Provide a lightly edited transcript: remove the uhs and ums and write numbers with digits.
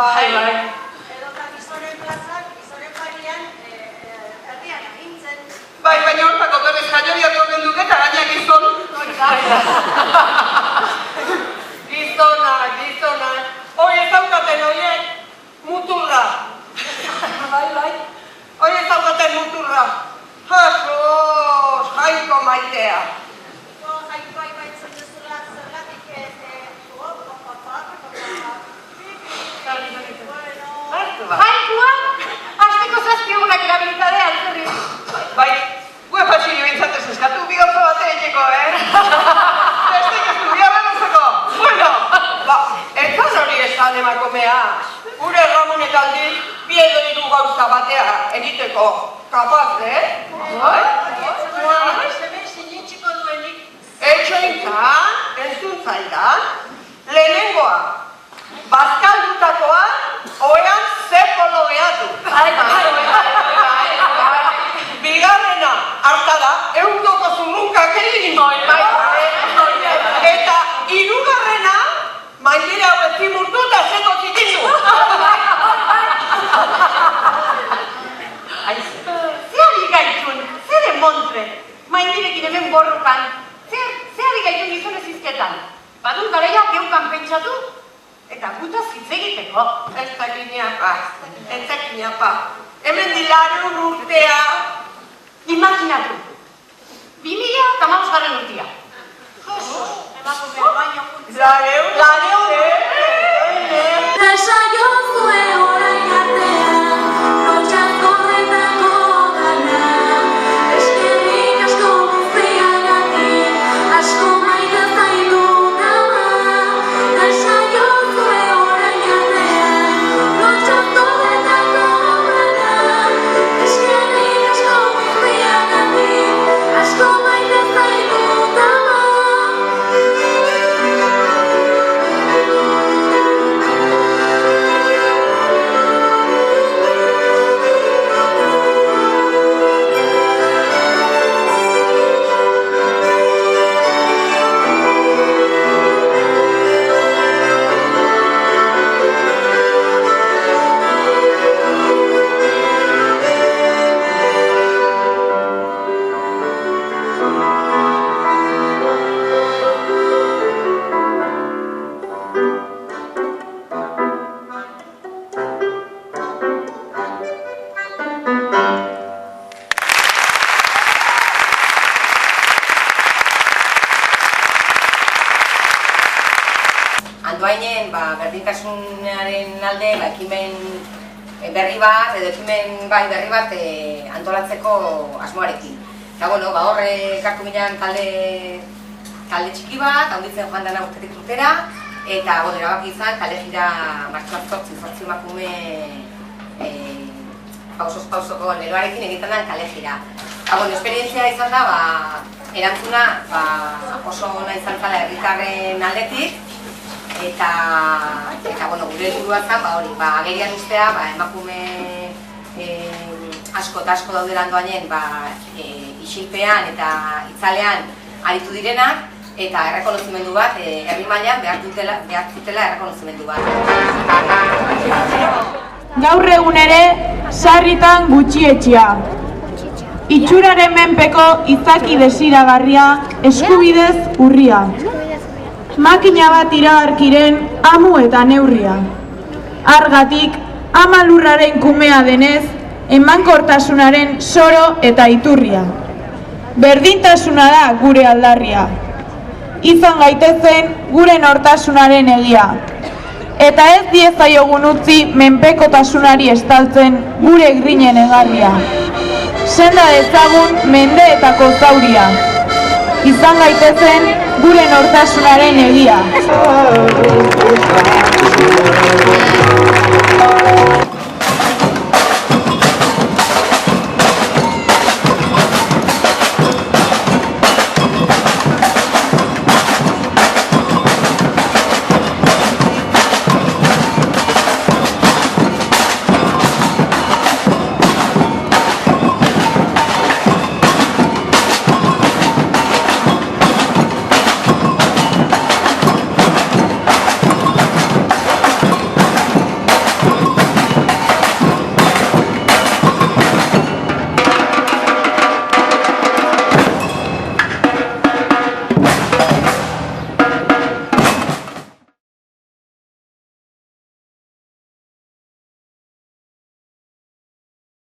Edota gizonen plazak, gizonen parian, herrian agintzen. Bai, baina hortako berrez jaioriak horren duke eta gainak gizon. Gizonak. Hoi ez daukaten horiek muturra. Bai. Hoi ez daukaten muturra. Jesus, jaiko maitea. Jaiko aipatzen duzula zergatik Jaikoa? Azteko zazpiogunak erabilitade altzerri. Bai, gue fatxiri bintzatez eskatu bigauza bate egiteko, Estek ez du biarra nuzeko. Bueno, entzan hori esan emakumea. Gure Ramon eta aldiz, biedo hiru gauza batea egiteko kapaz, Bai? Hemen sinitxiko duenik. Etxointzan, entzun zaidan, lehenengoa, bazkaldutakoa, oean zepolo gehatu. Bigarrena, hartara, eundoko zurrunkak egin. Eta hirugarrena, maindire hau ezimurtu eta zeko zikindu. Zeari gaitun, zer emontre, maindirekin hemen borrokan, zeari gaitun gizonez izketan. Badut gareia geukan pentsatu, eta gutaz hitz egiteko. Ez dakiniapa. Hemen dilarun urtea. Imaginatu, 2015 urtea. Emakumea baino juntzen. Lareun. Lasaiozue orain artean, lotxak horretako gana. Eskerrik asko guztiagatik, asko maite zaitu nama. Lasaiozue orain artean, lotxak horretako gana. Eskerrik asko guztiagatik, asko maite zaitu nama. Andoainen berdintasunaren alde ekimen berri bat edo ekimen berri bat antolatzeko asmoarekin. Eta hor ekartu ginen talde txiki bat, handitzen joan dena urtetik urtera, eta erabaki izan kalejira martxoak 8 emakume pausoz pausoko leloarekin egiten den kalejira. Eta esperientzia izan da, erantzuna oso ona izan zala herritarren aldetik, eta gure helburua zen, agerian ustea, emakume asko eta asko daudela Andoainen isilpean eta itzalean aritu direnak, eta errekonozimendu bat, herri mailan behar zutela errekonozimendu bat. Gaur egun ere, sarritan gutxietxea. Itxuraren menpeko izaki desiragarria, eskubidez urria. Makina bat iragarkiren amu eta neurria. Argatik, ama lurraren kumea denez, emankortasunaren soro eta iturria. Berdintasuna da gure aldarria. Izan gaitezen gure nortasunaren egia. Eta ez diezaiogun utzi menpekotasunari estaltzen gure grinen egarria. Senda dezagun mendeetako zauria. Izan gaitezen gure nortasunaren egia.